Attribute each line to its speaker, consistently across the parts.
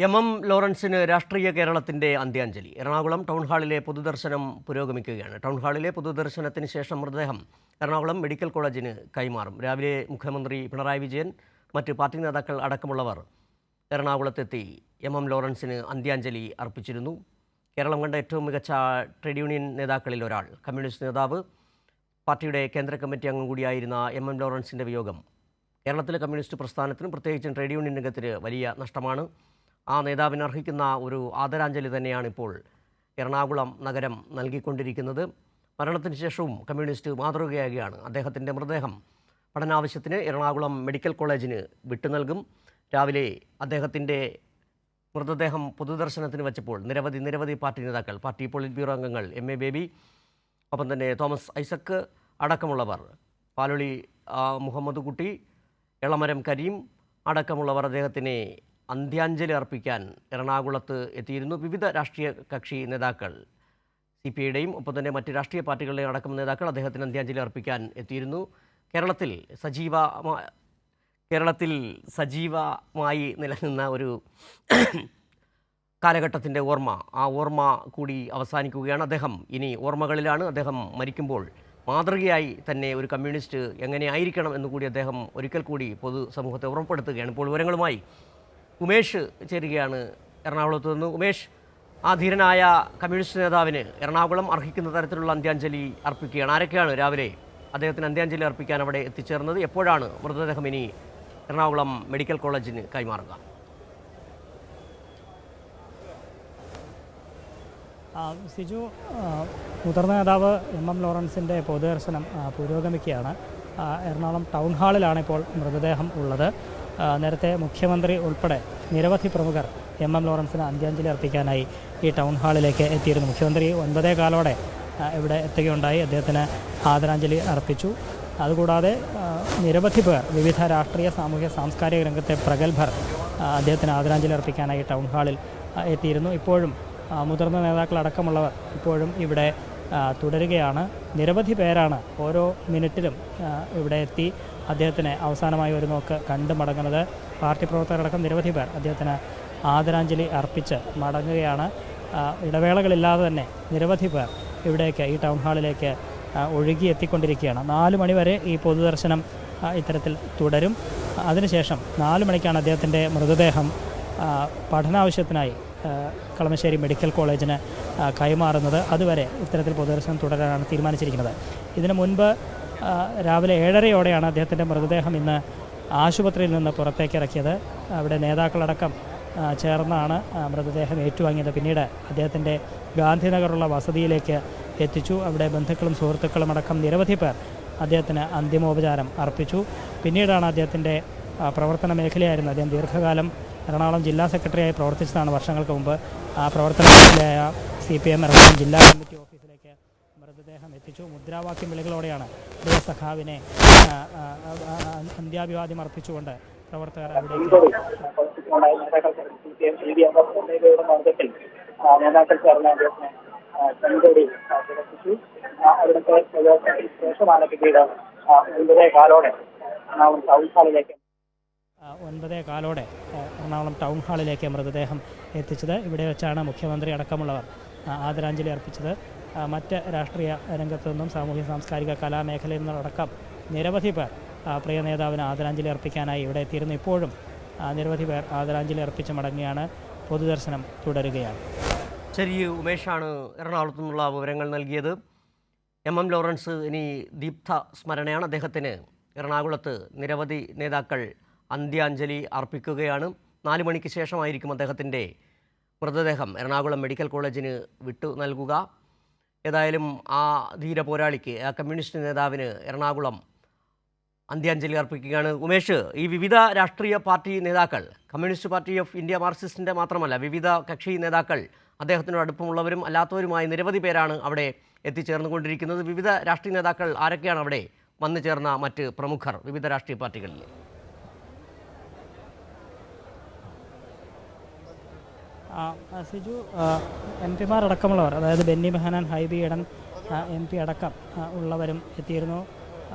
Speaker 1: M ലോറൻസിന് രാഷ്ട്രീയ കേരളത്തിന്റെ അന്ത്യാഞ്ജലി. എറണാകുളം ടൗൺ ഹാളിലെ പൊതുദർശനം പുരോഗമിക്കുകയാണ്. ടൗൺ ഹാളിലെ പൊതുദർശനത്തിന് ശേഷം മൃതദേഹം എറണാകുളം മെഡിക്കൽ കോളേജിന് കൈമാറും. രാവിലെ മുഖ്യമന്ത്രി പിണറായി വിജയൻ, മറ്റ് പാർട്ടി നേതാക്കൾ അടക്കമുള്ളവർ എറണാകുളത്തെത്തി എം ലോറൻസിന് അന്ത്യാഞ്ജലി അർപ്പിച്ചിരുന്നു. കേരളം കണ്ട ഏറ്റവും മികച്ച ട്രേഡ് യൂണിയൻ നേതാക്കളിൽ ഒരാൾ, കമ്മ്യൂണിസ്റ്റ് നേതാവ്, പാർട്ടിയുടെ കേന്ദ്ര കമ്മിറ്റി അംഗം കൂടിയായിരുന്ന എം ലോറൻസിൻ്റെ വിയോഗം കേരളത്തിലെ കമ്മ്യൂണിസ്റ്റ് പ്രസ്ഥാനത്തിനും പ്രത്യേകിച്ചും ട്രേഡ് യൂണിയൻ രംഗത്തിന് വലിയ നഷ്ടമാണ്. ആ നേതാവിന് അർഹിക്കുന്ന ഒരു ആദരാഞ്ജലി തന്നെയാണ് ഇപ്പോൾ എറണാകുളം നഗരം നൽകിക്കൊണ്ടിരിക്കുന്നത്. മരണത്തിന് ശേഷവും കമ്മ്യൂണിസ്റ്റ് മാതൃകയാകുകയാണ്. അദ്ദേഹത്തിൻ്റെ മൃതദേഹം പഠനാവശ്യത്തിന് എറണാകുളം മെഡിക്കൽ കോളേജിന് വിട്ടു നൽകും. രാവിലെ അദ്ദേഹത്തിൻ്റെ മൃതദേഹം പൊതുദർശനത്തിന് വച്ചപ്പോൾ നിരവധി പാർട്ടി നേതാക്കൾ, പാർട്ടി പോളിറ്റ് ബ്യൂറോ അംഗങ്ങൾ, MA ബേബി, ഒപ്പം തന്നെ തോമസ് ഐസക്ക് അടക്കമുള്ളവർ, പാലൊളി മുഹമ്മദ് കുട്ടി, എളമരം കരീം അടക്കമുള്ളവർ അദ്ദേഹത്തിനെ അന്ത്യാഞ്ജലി അർപ്പിക്കാൻ എറണാകുളത്ത് എത്തിയിരുന്നു. വിവിധ രാഷ്ട്രീയ കക്ഷി നേതാക്കൾ, CPIയുടെയും ഒപ്പം തന്നെ മറ്റ് രാഷ്ട്രീയ പാർട്ടികളുടെയും അടക്കം നേതാക്കൾ അദ്ദേഹത്തിന് അന്ത്യാഞ്ജലി അർപ്പിക്കാൻ എത്തിയിരുന്നു. കേരളത്തിൽ സജീവമായി നിലനിന്ന ഒരു കാലഘട്ടത്തിൻ്റെ ആ ഓർമ്മ കൂടി അവസാനിക്കുകയാണ്. അദ്ദേഹം ഇനി ഓർമ്മകളിലാണ്. അദ്ദേഹം മരിക്കുമ്പോൾ മാതൃകയായി തന്നെ ഒരു കമ്മ്യൂണിസ്റ്റ് എങ്ങനെയായിരിക്കണം എന്നുകൂടി അദ്ദേഹം ഒരിക്കൽ കൂടി പൊതുസമൂഹത്തെ ഓർമ്മപ്പെടുത്തുകയാണ്. ഇപ്പോൾ വിവരങ്ങളുമായി ഉമേഷ് ചേരുകയാണ് എറണാകുളത്ത് നിന്ന്. ഉമേഷ്, ആ ധീരനായ കമ്മ്യൂണിസ്റ്റ് നേതാവിന് എറണാകുളം അർഹിക്കുന്ന തരത്തിലുള്ള അന്ത്യാഞ്ജലി അർപ്പിക്കുകയാണ്. ആരൊക്കെയാണ് രാവിലെ അദ്ദേഹത്തിന് അന്ത്യാഞ്ജലി അർപ്പിക്കാൻ അവിടെ എത്തിച്ചേർന്നത്? എപ്പോഴാണ് മൃതദേഹം ഇനി എറണാകുളം മെഡിക്കൽ കോളേജിന് കൈമാറുക?
Speaker 2: സിജു, മുതിർന്ന നേതാവ് എം ലോറൻസിൻ്റെ പൊതുദർശനം പുരോഗമിക്കുകയാണ്. എറണാകുളം ടൗൺ ഹാളിലാണ് ഇപ്പോൾ മൃതദേഹം ഉള്ളത്. നേരത്തെ മുഖ്യമന്ത്രി ഉൾപ്പെടെ നിരവധി പ്രമുഖർ എം ലോറൻസിന് അന്ത്യാഞ്ജലി അർപ്പിക്കാനായി ഈ ടൗൺ ഹാളിലേക്ക് എത്തിയിരുന്നു. മുഖ്യമന്ത്രി 9:15 ഇവിടെ എത്തുകയുണ്ടായി. അദ്ദേഹത്തിന് ആദരാഞ്ജലി അർപ്പിച്ചു. അതുകൂടാതെ നിരവധി പേർ, വിവിധ രാഷ്ട്രീയ, സാമൂഹ്യ, സാംസ്കാരിക രംഗത്തെ പ്രഗത്ഭർ അദ്ദേഹത്തിന് ആദരാഞ്ജലി അർപ്പിക്കാനായി ടൗൺ ഹാളിൽ എത്തിയിരുന്നു. ഇപ്പോഴും മുതിർന്ന നേതാക്കളടക്കമുള്ളവർ ഇപ്പോഴും ഇവിടെ തുടരുകയാണ്. നിരവധി പേരാണ് ഓരോ മിനിറ്റിലും ഇവിടെ എത്തി അദ്ദേഹത്തിന് അവസാനമായി ഒരു നോക്ക് കണ്ടു മടങ്ങുന്നത്. പാർട്ടി പ്രവർത്തകരടക്കം നിരവധി പേർ അദ്ദേഹത്തിന് ആദരാഞ്ജലി അർപ്പിച്ച് മടങ്ങുകയാണ്. ഇടവേളകളില്ലാതെ തന്നെ നിരവധി പേർ ഇവിടേക്ക്, ഈ ടൗൺ ഹാളിലേക്ക് ഒഴുകി എത്തിക്കൊണ്ടിരിക്കുകയാണ്. 4 മണി വരെ ഈ പൊതുദർശനം ഇത്തരത്തിൽ തുടരും. അതിനുശേഷം 4 മണിക്കാണ് അദ്ദേഹത്തിൻ്റെ മൃതദേഹം പഠനാവശ്യത്തിനായി കളമശ്ശേരി മെഡിക്കൽ കോളേജിന് കൈമാറുന്നത്. അതുവരെ ഇത്തരത്തിൽ പൊതുദർശനം തുടരാനാണ് തീരുമാനിച്ചിരിക്കുന്നത്. ഇതിനു മുൻപ് രാവിലെ 7:30 അദ്ദേഹത്തിൻ്റെ മൃതദേഹം ഇന്ന് ആശുപത്രിയിൽ നിന്ന് പുറത്തേക്ക് ഇറക്കിയത്. അവിടെ നേതാക്കളടക്കം ചേർന്നാണ് മൃതദേഹം ഏറ്റുവാങ്ങിയത്. പിന്നീട് അദ്ദേഹത്തിൻ്റെ ഗാന്ധിനഗറുള്ള വസതിയിലേക്ക് എത്തിച്ചു. അവിടെ ബന്ധുക്കളും സുഹൃത്തുക്കളും അടക്കം നിരവധി പേർ അദ്ദേഹത്തിന് അന്തിമോപചാരം അർപ്പിച്ചു. പിന്നീടാണ് അദ്ദേഹത്തിൻ്റെ പ്രവർത്തന മേഖലയായിരുന്നു, അദ്ദേഹം ദീർഘകാലം എറണാകുളം ജില്ലാ സെക്രട്ടറിയായി പ്രവർത്തിച്ചതാണ് വർഷങ്ങൾക്ക് മുമ്പ്. ആ പ്രവർത്തന മേഖലയായ CPM എറണാകുളം ജില്ലാ കമ്മിറ്റി ഓഫീസിലേക്ക് മൃതദേഹം എത്തിച്ചു. മുദ്രാവാക്യം വിളികളോടെയാണ് പ്രിയ സഖാവിനെ അന്ത്യാഭിവാദ്യം അർപ്പിച്ചുകൊണ്ട് പ്രവർത്തകർ അവിടേക്ക്
Speaker 3: നേതാക്കൾ ചേർന്ന് അദ്ദേഹത്തിന് ചെങ്കൊടി പുറപ്പിച്ചു. അവിടുത്തെ ശേഷമാണ് പിന്നീട് 9:15 ടൗൺ ഹാളിലേക്ക്
Speaker 2: 9:15 എറണാകുളം ടൗൺ ഹാളിലേക്ക് മൃതദേഹം എത്തിച്ചത്. ഇവിടെ വെച്ചാണ് മുഖ്യമന്ത്രി അടക്കമുള്ളവർ ആദരാഞ്ജലി അർപ്പിച്ചത്. മറ്റ് രാഷ്ട്രീയ രംഗത്തു നിന്നും, സാമൂഹ്യ സാംസ്കാരിക കലാമേഖലയിൽ നിന്നടക്കം നിരവധി പേർ പ്രിയ നേതാവിന് ആദരാഞ്ജലി അർപ്പിക്കാനായി ഇവിടെ എത്തിയിരുന്നു. ഇപ്പോഴും നിരവധി പേർ ആദരാഞ്ജലി അർപ്പിച്ച് മടങ്ങിയാണ്. പൊതുദർശനം തുടരുകയാണ്.
Speaker 1: ശരി, ഉമേഷാണ് എറണാകുളത്തു നിന്നുള്ള വിവരങ്ങൾ നൽകിയത്. എം ലോറൻസ് ഇനി ദീപ്ത സ്മരണയാണ്. അദ്ദേഹത്തിന് എറണാകുളത്ത് നിരവധി നേതാക്കൾ അന്ത്യാഞ്ജലി അർപ്പിക്കുകയാണ്. 4 മണിക്ക് ശേഷമായിരിക്കും അദ്ദേഹത്തിൻ്റെ മൃതദേഹം എറണാകുളം മെഡിക്കൽ കോളേജിന് വിട്ടു നൽകുക. ഏതായാലും ആ ധീര പോരാളിക്ക്, ആ കമ്മ്യൂണിസ്റ്റ് നേതാവിന് എറണാകുളം അന്ത്യാഞ്ജലി അർപ്പിക്കുകയാണ്. ഉമേഷ്, ഈ വിവിധ രാഷ്ട്രീയ പാർട്ടി നേതാക്കൾ, കമ്മ്യൂണിസ്റ്റ് പാർട്ടി ഓഫ് ഇന്ത്യ മാർക്സിസ്റ്റിൻ്റെ മാത്രമല്ല, വിവിധ കക്ഷി നേതാക്കൾ, അദ്ദേഹത്തിനോട് അടുപ്പമുള്ളവരും അല്ലാത്തവരുമായി നിരവധി പേരാണ് അവിടെ എത്തിച്ചേർന്നുകൊണ്ടിരിക്കുന്നത്. വിവിധ രാഷ്ട്രീയ നേതാക്കൾ ആരൊക്കെയാണ് അവിടെ വന്നു ചേർന്ന മറ്റ് പ്രമുഖർ വിവിധ രാഷ്ട്രീയ പാർട്ടികളിൽ?
Speaker 2: സിജു, MP അടക്കമുള്ളവർ, അതായത് ബെന്നി ബെഹനാൻ, ഹൈബി ഈഡൻ MP അടക്കം ഉള്ളവരും എത്തിയിരുന്നു.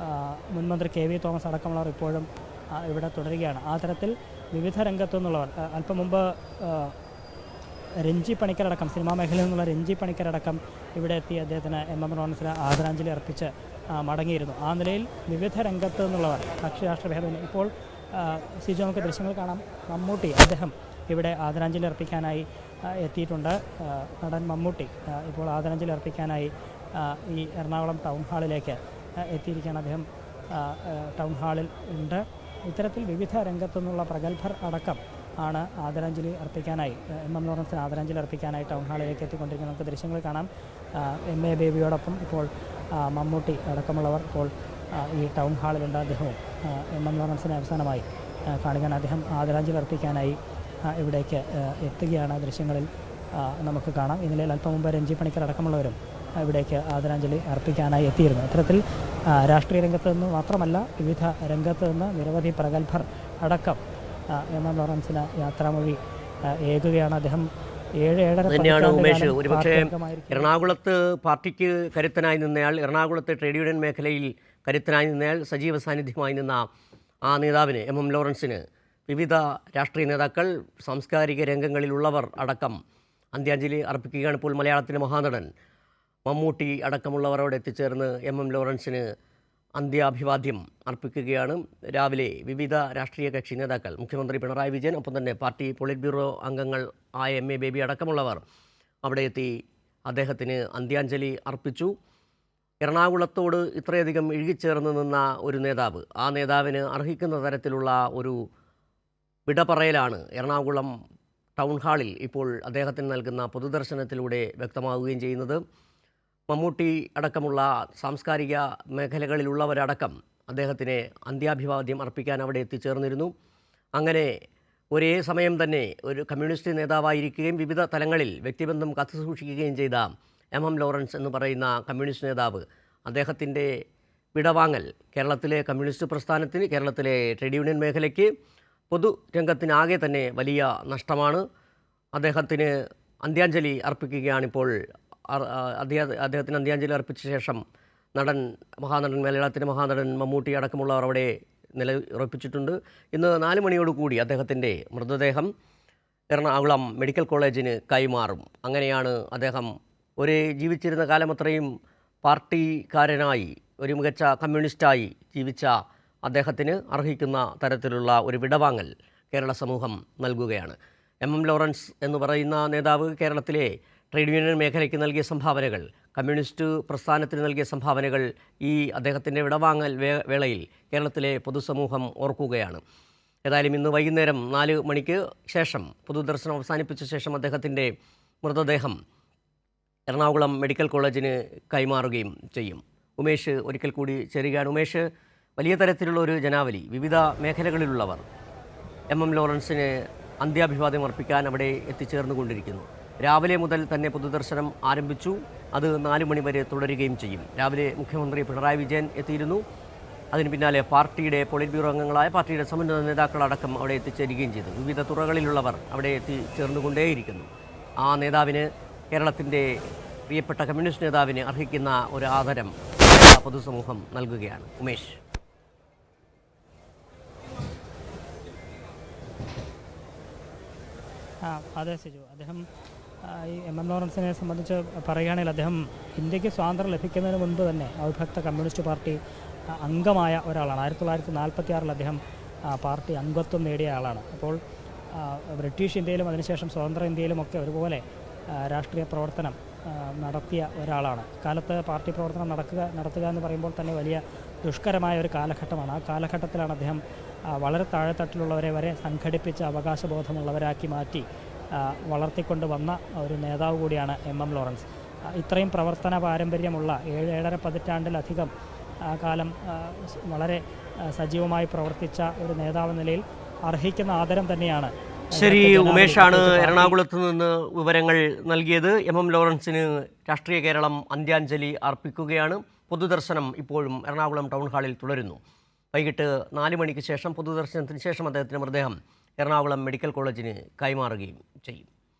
Speaker 2: മുൻമന്ത്രി KV തോമസ് അടക്കമുള്ളവർ ഇപ്പോഴും ഇവിടെ തുടരുകയാണ്. ആ തരത്തിൽ വിവിധ രംഗത്തു നിന്നുള്ളവർ അല്പം മുമ്പ് രഞ്ജി പണിക്കരടക്കം സിനിമാ മേഖലയിൽ നിന്നുള്ള രഞ്ജി പണിക്കരടക്കം ഇവിടെ എത്തി അദ്ദേഹത്തിന് എം ലോറൻസിന് ആദരാഞ്ജലി അർപ്പിച്ച് മടങ്ങിയിരുന്നു. ആ നിലയിൽ വിവിധ രംഗത്ത് നിന്നുള്ളവർ കക്ഷിരാഷ്ട്രീയഭേദം ഇപ്പോൾ സിജു നമുക്ക് ദൃശ്യങ്ങൾ കാണാം. മമ്മൂട്ടി അദ്ദേഹം ഇവിടെ ആദരാഞ്ജലി അർപ്പിക്കാനായി എത്തിയിട്ടുണ്ട്. നടൻ മമ്മൂട്ടി ഇപ്പോൾ ആദരാഞ്ജലി അർപ്പിക്കാനായി ഈ എറണാകുളം ടൗൺ ഹാളിലേക്ക് എത്തിയിരിക്കുകയാണ്. അദ്ദേഹം ടൗൺ ഹാളിൽ ഉണ്ട്. ഇത്തരത്തിൽ വിവിധ രംഗത്തു നിന്നുള്ള പ്രഗത്ഭർ അടക്കം ആണ് ആദരാഞ്ജലി അർപ്പിക്കാനായി എം ലോറൻസിന് ആദരാഞ്ജലി അർപ്പിക്കാനായി ടൗൺ ഹാളിലേക്ക് എത്തിക്കൊണ്ടിരിക്കുന്നത്. നമുക്ക് ദൃശ്യങ്ങൾ കാണാം. MA ബേബിയോടൊപ്പം ഇപ്പോൾ മമ്മൂട്ടി അടക്കമുള്ളവർ ഇപ്പോൾ ഈ ടൗൺ ഹാളിലുണ്ട്. അദ്ദേഹവും എം ലോറൻസിനെ അവസാനമായി കാണിക്കാൻ അദ്ദേഹം ആദരാഞ്ജലി അർപ്പിക്കാനായി ഇവിടേക്ക് എത്തുകയാണ്. ദൃശ്യങ്ങളിൽ നമുക്ക് കാണാം. ഈ നിലയിൽ അല്പം മുമ്പ് രഞ്ജി പണിക്കർ അടക്കമുള്ളവരും ഇവിടേക്ക് ആദരാഞ്ജലി അർപ്പിക്കാനായി എത്തിയിരുന്നു. ഇത്തരത്തിൽ രാഷ്ട്രീയ രംഗത്ത് നിന്ന് മാത്രമല്ല വിവിധ രംഗത്ത് നിന്ന് നിരവധി പ്രഗത്ഭർ അടക്കം എം ലോറൻസിന് യാത്രാമൊഴി ഏകുകയാണ്. അദ്ദേഹം 7-7.5
Speaker 1: തന്നെയാണ് ഉമേഷ്. ഒരുപക്ഷെ എറണാകുളത്ത് പാർട്ടിക്ക് കരുത്തനായി നിന്നയാൾ, എറണാകുളത്തെ ട്രേഡ് യൂണിയൻ മേഖലയിൽ കരുത്തനായി നിന്നയാൾ, സജീവ സാന്നിധ്യമായി നിന്ന ആ നേതാവിന് എം ലോറൻസിന് വിവിധ രാഷ്ട്രീയ നേതാക്കൾ, സാംസ്കാരിക രംഗങ്ങളിലുള്ളവർ അടക്കം അന്ത്യാഞ്ജലി അർപ്പിക്കുകയാണ്. ഇപ്പോൾ മലയാളത്തിലെ മഹാനടൻ മമ്മൂട്ടി അടക്കമുള്ളവരോട് എത്തിച്ചേർന്ന് എം ലോറൻസിന് അന്ത്യാഭിവാദ്യം അർപ്പിക്കുകയാണ്. രാവിലെ വിവിധ രാഷ്ട്രീയ കക്ഷി നേതാക്കൾ, മുഖ്യമന്ത്രി പിണറായി വിജയൻ, ഒപ്പം തന്നെ പാർട്ടി പോളിറ്റ് ബ്യൂറോ അംഗങ്ങൾ ആയ MA ബേബി അടക്കമുള്ളവർ അവിടെ എത്തി അദ്ദേഹത്തിന് അന്ത്യാഞ്ജലി അർപ്പിച്ചു. എറണാകുളത്തോട് ഇത്രയധികം ഇഴുകിച്ചേർന്ന് നിന്ന ഒരു നേതാവ്, ആ നേതാവിന് അർഹിക്കുന്ന തരത്തിലുള്ള ഒരു വിട പറയലാണ് എറണാകുളം ടൗൺ ഹാളിൽ ഇപ്പോൾ അദ്ദേഹത്തിന് നൽകുന്ന പൊതുദർശനത്തിലൂടെ വ്യക്തമാവുകയും ചെയ്യുന്നത്. മമ്മൂട്ടി അടക്കമുള്ള സാംസ്കാരിക മേഖലകളിലുള്ളവരടക്കം അദ്ദേഹത്തിന് അന്ത്യാഭിവാദ്യം അർപ്പിക്കാൻ അവിടെ എത്തിച്ചേർന്നിരുന്നു. അങ്ങനെ ഒരേ സമയം തന്നെ ഒരു കമ്മ്യൂണിസ്റ്റ് നേതാവായിരിക്കുകയും വിവിധ തലങ്ങളിൽ വ്യക്തിബന്ധം കാത്തുസൂക്ഷിക്കുകയും ചെയ്ത എം ലോറൻസ് എന്ന് പറയുന്ന കമ്മ്യൂണിസ്റ്റ് നേതാവ്, അദ്ദേഹത്തിൻ്റെ വിടവാങ്ങൽ കേരളത്തിലെ കമ്മ്യൂണിസ്റ്റ് പ്രസ്ഥാനത്തിന്, കേരളത്തിലെ ട്രേഡ് യൂണിയൻ മേഖലയ്ക്ക്, പൊതുരംഗത്തിനാകെ തന്നെ വലിയ നഷ്ടമാണ്. അദ്ദേഹത്തിന് അന്ത്യാഞ്ജലി അർപ്പിക്കുകയാണിപ്പോൾ. അദ്ദേഹത്തിന് അന്ത്യാഞ്ജലി അർപ്പിച്ച ശേഷം മഹാനടൻ മലയാളത്തിൻ്റെ മഹാനടൻ മമ്മൂട്ടി അടക്കമുള്ളവർ അവിടെ നിലയുറപ്പിച്ചിട്ടുണ്ട്. ഇന്ന് 4 മണിയോടുകൂടി അദ്ദേഹത്തിൻ്റെ മൃതദേഹം എറണാകുളം മെഡിക്കൽ കോളേജിന് കൈമാറും. അങ്ങനെയാണ് അദ്ദേഹം ജീവിച്ചിരുന്ന കാലമത്രയും പാർട്ടിക്കാരനായി, ഒരു മികച്ച കമ്മ്യൂണിസ്റ്റായി ജീവിച്ച അദ്ദേഹത്തിന് അർഹിക്കുന്ന തരത്തിലുള്ള ഒരു വിടവാങ്ങൽ കേരള സമൂഹം നൽകുകയാണ്. എം ലോറൻസ് എന്ന് പറയുന്ന നേതാവ് കേരളത്തിലെ ട്രേഡ് യൂണിയൻ മേഖലയ്ക്ക് നൽകിയ സംഭാവനകൾ, കമ്മ്യൂണിസ്റ്റ് പ്രസ്ഥാനത്തിന് നൽകിയ സംഭാവനകൾ ഈ അദ്ദേഹത്തിൻ്റെ വിടവാങ്ങൽ വേളയിൽ കേരളത്തിലെ പൊതുസമൂഹം ഓർക്കുകയാണ്. ഏതായാലും ഇന്ന് വൈകുന്നേരം 4 മണിക്ക് ശേഷം പൊതുദർശനം അവസാനിപ്പിച്ച ശേഷം അദ്ദേഹത്തിൻ്റെ മൃതദേഹം എറണാകുളം മെഡിക്കൽ കോളേജിന് കൈമാറുകയും ചെയ്യും. ഉമേഷ് ഒരിക്കൽ കൂടി ചേരുകയാണ്. ഉമേഷ്, വലിയ തരത്തിലുള്ള ഒരു ജനാവലി, വിവിധ മേഖലകളിലുള്ളവർ എം ലോറൻസിന് അന്ത്യാഭിവാദ്യം അർപ്പിക്കാൻ അവിടെ എത്തിച്ചേർന്നുകൊണ്ടിരിക്കുന്നു. രാവിലെ മുതൽ തന്നെ പൊതുദർശനം ആരംഭിച്ചു. അത് 4 മണി വരെ തുടരുകയും ചെയ്യും. രാവിലെ മുഖ്യമന്ത്രി പിണറായി വിജയൻ എത്തിയിരുന്നു. അതിന് പിന്നാലെ പാർട്ടിയുടെ പോളിറ്റ് ബ്യൂറോ അംഗങ്ങളായ പാർട്ടിയുടെ സമുന്നത നേതാക്കളടക്കം അവിടെ എത്തിച്ചേരുകയും ചെയ്തു. വിവിധ തുറകളിലുള്ളവർ അവിടെ എത്തിച്ചേർന്നുകൊണ്ടേയിരിക്കുന്നു. ആ നേതാവിന്, കേരളത്തിൻ്റെ പ്രിയപ്പെട്ട കമ്മ്യൂണിസ്റ്റ് നേതാവിന് അർഹിക്കുന്ന ഒരു ആദരം പൊതുസമൂഹം നൽകുകയാണ്. ഉമേഷ്.
Speaker 2: അതെ സിജു, അദ്ദേഹം ഈ എം ലോറൻസിനെ സംബന്ധിച്ച് പറയുകയാണെങ്കിൽ അദ്ദേഹം ഇന്ത്യക്ക് സ്വാതന്ത്ര്യം ലഭിക്കുന്നതിന് മുൻപ് തന്നെ അവിഭക്ത കമ്മ്യൂണിസ്റ്റ് പാർട്ടി അംഗമായ ഒരാളാണ്. 1946 അദ്ദേഹം പാർട്ടി അംഗത്വം നേടിയ ആളാണ്. അപ്പോൾ ബ്രിട്ടീഷ് ഇന്ത്യയിലും അതിനുശേഷം സ്വതന്ത്ര ഇന്ത്യയിലുമൊക്കെ ഒരുപോലെ രാഷ്ട്രീയ പ്രവർത്തനം നടത്തിയ ഒരാളാണ്. കാലത്ത് പാർട്ടി പ്രവർത്തനം നടത്തുക എന്ന് പറയുമ്പോൾ തന്നെ വലിയ ദുഷ്കരമായ ഒരു കാലഘട്ടമാണ്. ആ കാലഘട്ടത്തിലാണ് അദ്ദേഹം വളരെ താഴെത്തട്ടിലുള്ളവരെ വരെ സംഘടിപ്പിച്ച് അവകാശബോധമുള്ളവരാക്കി മാറ്റി വളർത്തിക്കൊണ്ട് വന്ന ഒരു നേതാവ് കൂടിയാണ് എം ലോറൻസ്. ഇത്രയും പ്രവർത്തന പാരമ്പര്യമുള്ള 7-7.5 പതിറ്റാണ്ടിലധികം കാലം വളരെ സജീവമായി പ്രവർത്തിച്ച ഒരു നേതാവ് നിലയിൽ അർഹിക്കുന്ന ആദരം തന്നെയാണ്.
Speaker 1: ശരി, ഉമേഷാണ് എറണാകുളത്ത് നിന്ന് വിവരങ്ങൾ നൽകിയത്. എം ലോറൻസിന് രാഷ്ട്രീയ കേരളം അന്ത്യാഞ്ജലി അർപ്പിക്കുകയാണ്. പൊതുദർശനം ഇപ്പോഴും എറണാകുളം ടൗൺ ഹാളിൽ തുടരുന്നു. വൈകിട്ട് 4 മണിക്ക് ശേഷം, പൊതുദർശനത്തിന് ശേഷം അദ്ദേഹത്തിൻ്റെ മൃതദേഹം എറണാകുളം മെഡിക്കൽ കോളേജിന് കൈമാറുകയും ചെയ്യും.